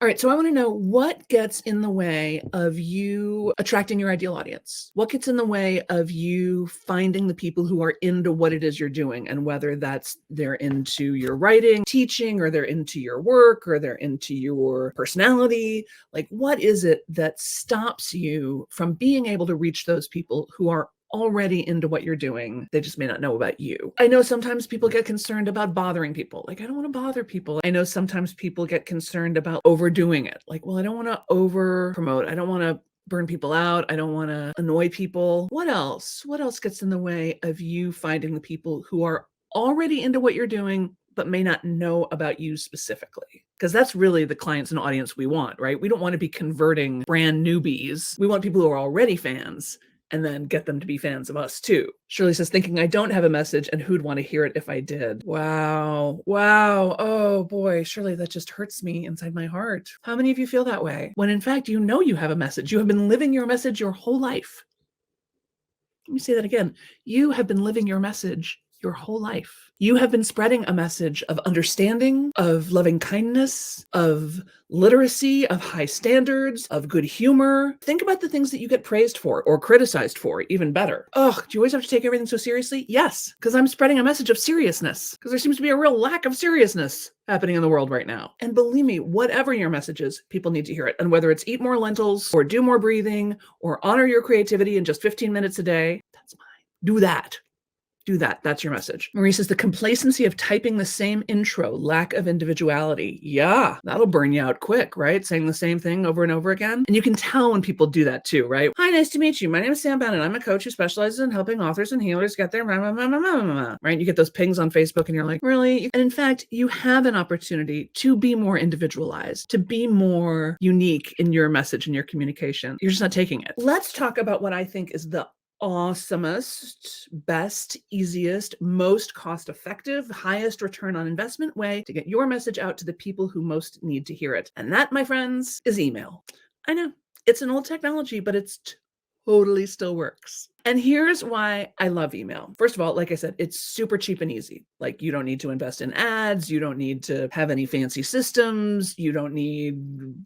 All right, so I want to know what gets in the way of you attracting your ideal audience. What gets in the way of you finding the people who are into what it is you're doing, and whether that's they're into your writing, teaching, or they're into your work, or they're into your personality. Like, what is it that stops you from being able to reach those people who are already into what you're doing? They just may not know about you. I know sometimes people get concerned about bothering people. Like, I don't want to bother people. I know sometimes people get concerned about overdoing it. Like, well, I don't want to over promote. I don't want to burn people out. I don't want to annoy people. What else? What else gets in the way of you finding the people who are already into what you're doing, but may not know about you specifically? Because that's really the clients and audience we want, right? We don't want to be converting brand newbies. We want people who are already fans and then get them to be fans of us too. Shirley says, thinking I don't have a message and who'd want to hear it if I did. Wow. Wow. Oh boy, Shirley, that just hurts me inside my heart. How many of you feel that way? When in fact, you know you have a message. You have been living your message your whole life. Let me say that again. You have been living your message your whole life. You have been spreading a message of understanding, of loving kindness, of literacy, of high standards, of good humor. Think about the things that you get praised for or criticized for, even better. Oh, do you always have to take everything so seriously? Yes, because I'm spreading a message of seriousness, because there seems to be a real lack of seriousness happening in the world right now. And believe me, whatever your message is, people need to hear it. And whether it's eat more lentils or do more breathing or honor your creativity in just 15 minutes a day, that's mine. Do that. Do that. That's your message. Marie says, the complacency of typing the same intro, lack of individuality. Yeah, that'll burn you out quick, right? Saying the same thing over and over again. And you can tell when people do that too, right? Hi, nice to meet you. My name is Sam Bennett. I'm a coach who specializes in helping authors and healers get their right? You get those pings on Facebook and you're like, really? And in fact, you have an opportunity to be more individualized, to be more unique in your message and your communication. You're just not taking it. Let's talk about what I think is the awesomest, best, easiest, most cost-effective, highest return on investment way to get your message out to the people who most need to hear it. And that, my friends, is email. I know it's an old technology, but it's totally still works. And here's why I love email. First of all, like I said, it's super cheap and easy. Like, you don't need to invest in ads. You don't need to have any fancy systems. You don't need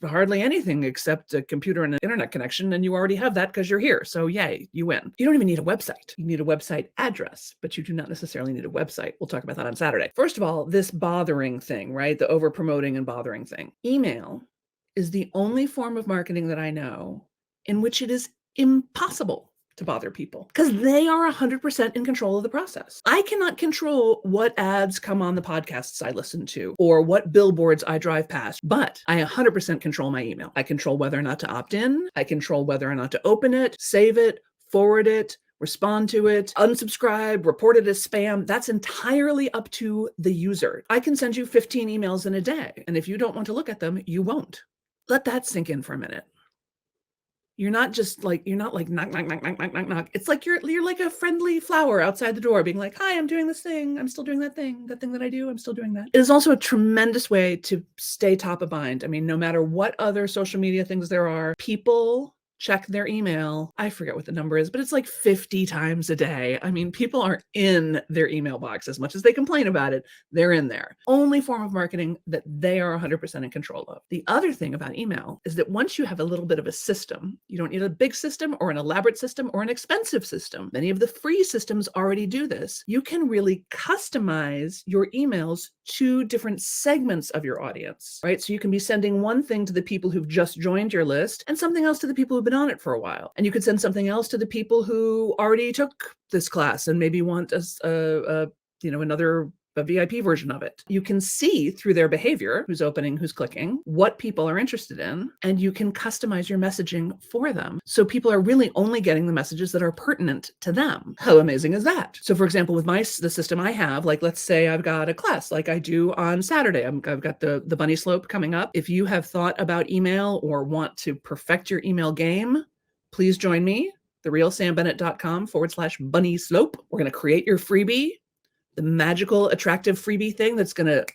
hardly anything except a computer and an internet connection. And you already have that because you're here. So yay, you win. You don't even need a website. You need a website address, but you do not necessarily need a website. We'll talk about that on Saturday. First of all, this bothering thing, right? The over promoting and bothering thing. Email is the only form of marketing that I know in which it is impossible to bother people, because they are 100% in control of the process. I cannot control what ads come on the podcasts I listen to or what billboards I drive past, but I 100% control my email. I control whether or not to opt in. I control whether or not to open it, save it, forward it, respond to it, unsubscribe, report it as spam. That's entirely up to the user. I can send you 15 emails in a day, and if you don't want to look at them, you won't. Let that sink in for a minute. You're not like knock, knock, knock, knock, knock, knock, knock. It's like you're like a friendly flower outside the door being like, hi, I'm doing this thing. I'm still doing that thing that I do. I'm still doing that. It is also a tremendous way to stay top of mind. I mean, no matter what other social media things there are, people check their email. I forget what the number is, but it's like 50 times a day. I mean, people are in their email box. As much as they complain about it, they're in there. Only form of marketing that they are 100% in control of. The other thing about email is that once you have a little bit of a system, you don't need a big system or an elaborate system or an expensive system. Many of the free systems already do this. You can really customize your emails to different segments of your audience, right? So you can be sending one thing to the people who've just joined your list and something else to the people who've been on it for a while. And you could send something else to the people who already took this class and maybe want another VIP version of it. You can see through their behavior, who's opening, who's clicking, what people are interested in, and you can customize your messaging for them. So people are really only getting the messages that are pertinent to them. How amazing is that? So for example, with the system I have, like, let's say I've got a class like I do on Saturday. I've got the bunny slope coming up. If you have thought about email or want to perfect your email game, please join me, therealsambennett.com/bunny slope. We're going to create your freebie, the magical, attractive freebie thing that's going to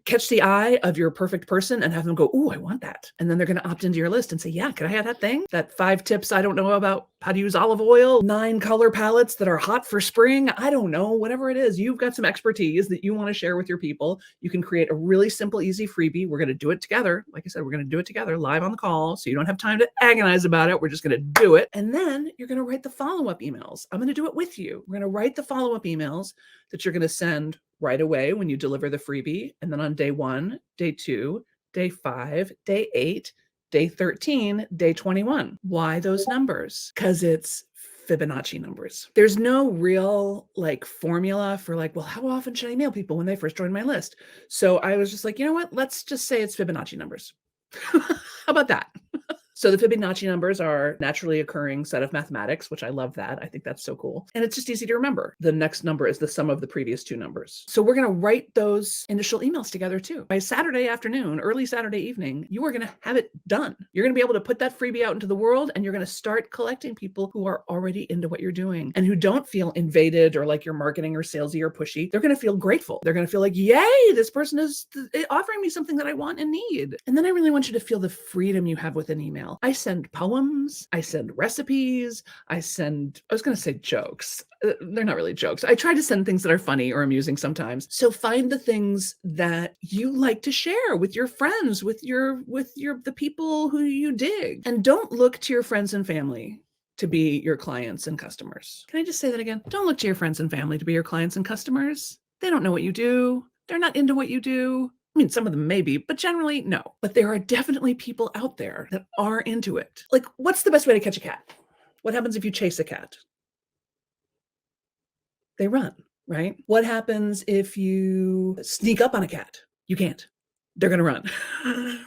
catch the eye of your perfect person and have them go, "Ooh, I want that." And then they're going to opt into your list and say, "Yeah, can I have that thing? That 5 tips I don't know about how to use olive oil, 9 color palettes that are hot for spring." I don't know, whatever it is. You've got some expertise that you want to share with your people. You can create a really simple, easy freebie. We're going to do it together. Like I said, we're going to do it together live on the call. So you don't have time to agonize about it. We're just going to do it. And then you're going to write the follow-up emails. I'm going to do it with you. We're going to write the follow-up emails that you're going to send right away when you deliver the freebie. And then on day 1, day 2, day 5, day 8, day 13, day 21. Why those numbers? Because it's Fibonacci numbers. There's no real formula for well, how often should I email people when they first join my list? So I was just like, you know what? Let's just say it's Fibonacci numbers. How about that? So the Fibonacci numbers are naturally occurring set of mathematics, which I love that. I think that's so cool. And it's just easy to remember. The next number is the sum of the previous 2 numbers. So we're going to write those initial emails together too. By Saturday afternoon, early Saturday evening, you are going to have it done. You're going to be able to put that freebie out into the world, and you're going to start collecting people who are already into what you're doing and who don't feel invaded or like you're marketing or salesy or pushy. They're going to feel grateful. They're going to feel like, yay, this person is offering me something that I want and need. And then I really want you to feel the freedom you have with an email. I send poems, I send recipes, I was going to say jokes. They're not really jokes. I try to send things that are funny or amusing sometimes. So find the things that you like to share with your friends, with the people who you dig. And don't look to your friends and family to be your clients and customers. Can I just say that again? Don't look to your friends and family to be your clients and customers. They don't know what you do. They're not into what you do. I mean, some of them maybe, but generally, no. But there are definitely people out there that are into it. What's the best way to catch a cat? What happens if you chase a cat? They run, right? What happens if you sneak up on a cat? You can't. They're going to run.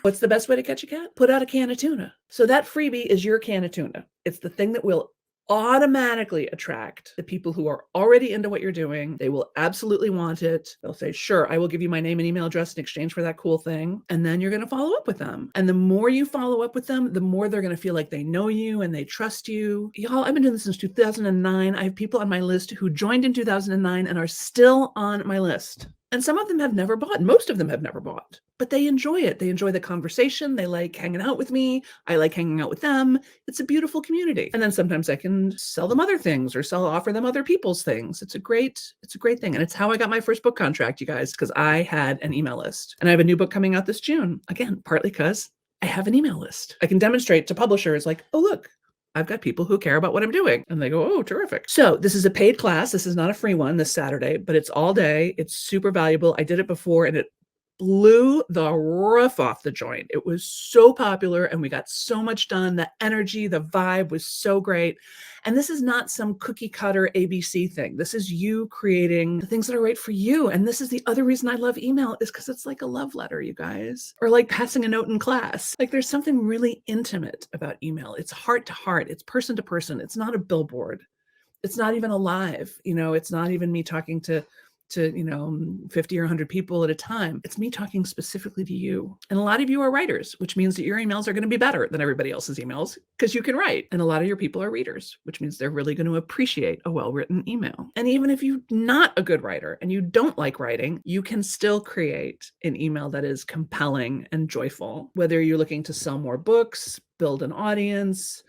What's the best way to catch a cat? Put out a can of tuna. So that freebie is your can of tuna. It's the thing that will automatically attract the people who are already into what you're doing. They will absolutely want it. They'll say, sure, I will give you my name and email address in exchange for that cool thing. And then you're going to follow up with them. And the more you follow up with them, the more they're going to feel like they know you and they trust you. Y'all, I've been doing this since 2009. I have people on my list who joined in 2009 and are still on my list. And some of them have never bought. Most of them have never bought, but they enjoy it. They enjoy the conversation. They like hanging out with me. I like hanging out with them. It's a beautiful community. And then sometimes I can sell them other things or offer them other people's things. It's a great thing. And it's how I got my first book contract, you guys, because I had an email list. And I have a new book coming out this June. Again, partly because I have an email list. I can demonstrate to publishers like, oh, look, I've got people who care about what I'm doing. And they go, oh, terrific. So this is a paid class. This is not a free one this Saturday, but it's all day. It's super valuable. I did it before and it blew the roof off the joint. It was so popular and we got so much done. The energy, the vibe was so great. And this is not some cookie cutter ABC thing. This is you creating the things that are right for you. And this is the other reason I love email is because it's like a love letter, you guys, or like passing a note in class. Like there's something really intimate about email. It's heart to heart. It's person to person. It's not a billboard. It's not even a live, it's not even me talking to 50 or 100 people at a time. It's me talking specifically to you. And a lot of you are writers, which means that your emails are going to be better than everybody else's emails because you can write. And a lot of your people are readers, which means they're really going to appreciate a well-written email. And even if you're not a good writer and you don't like writing, you can still create an email that is compelling and joyful. Whether you're looking to sell more books, build an audience,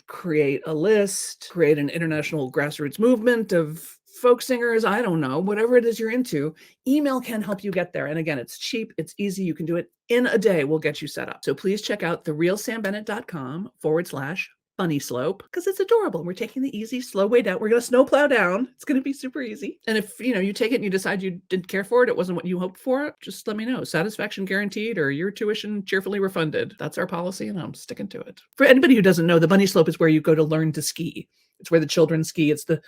create a list, create an international grassroots movement of folk singers, I don't know, whatever it is you're into, email can help you get there. And again, it's cheap, it's easy. You can do it in a day. We'll get you set up. So please check out therealsambennett.com/bunny slope because it's adorable. We're taking the easy, slow way down. We're going to snowplow down. It's going to be super easy. And if you take it and you decide you didn't care for it, it wasn't what you hoped for, just let me know. Satisfaction guaranteed or your tuition cheerfully refunded. That's our policy and I'm sticking to it. For anybody who doesn't know, the bunny slope is where you go to learn to ski. It's where the children ski. It's the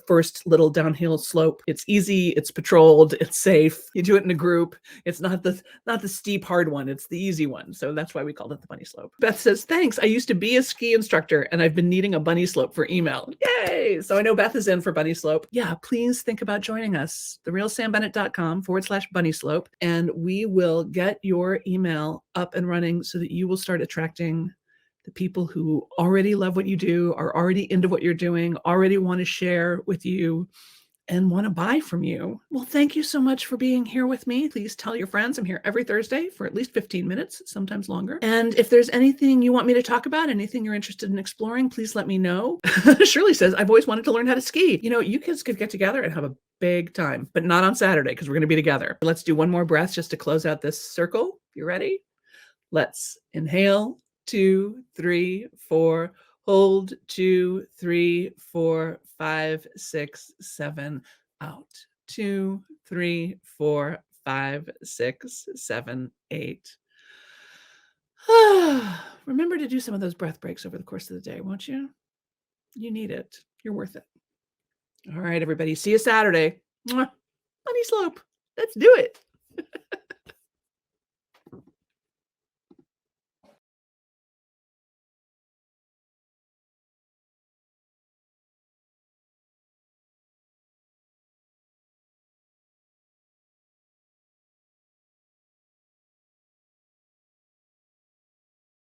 first little downhill slope. It's easy. It's patrolled. It's safe. You do it in a group. It's not the steep, hard one. It's the easy one. So that's why we called it the bunny slope. Beth says, thanks. I used to be a ski instructor and I've been needing a bunny slope for email. Yay. So I know Beth is in for bunny slope. Yeah, please think about joining us. therealsambennett.com/bunny slope. And we will get your email up and running so that you will start attracting the people who already love what you do, are already into what you're doing, already want to share with you, and want to buy from you. Well, thank you so much for being here with me. Please tell your friends. I'm here every Thursday for at least 15 minutes, sometimes longer. And if there's anything you want me to talk about, anything you're interested in exploring, please let me know. Shirley says, I've always wanted to learn how to ski. You know, you kids could get together and have a big time, but not on Saturday because we're going to be together. Let's do one more breath just to close out this circle. You ready? Let's inhale, 2, 3, 4. Hold, 2, 3, 4, 5, 6, 7. Out, 2, 3, 4, 5, 6, 7, 8. Remember to do some of those breath breaks over the course of the day, won't you? You need it. You're worth it. All right, everybody. See you Saturday. Mwah. Bunny slope. Let's do it.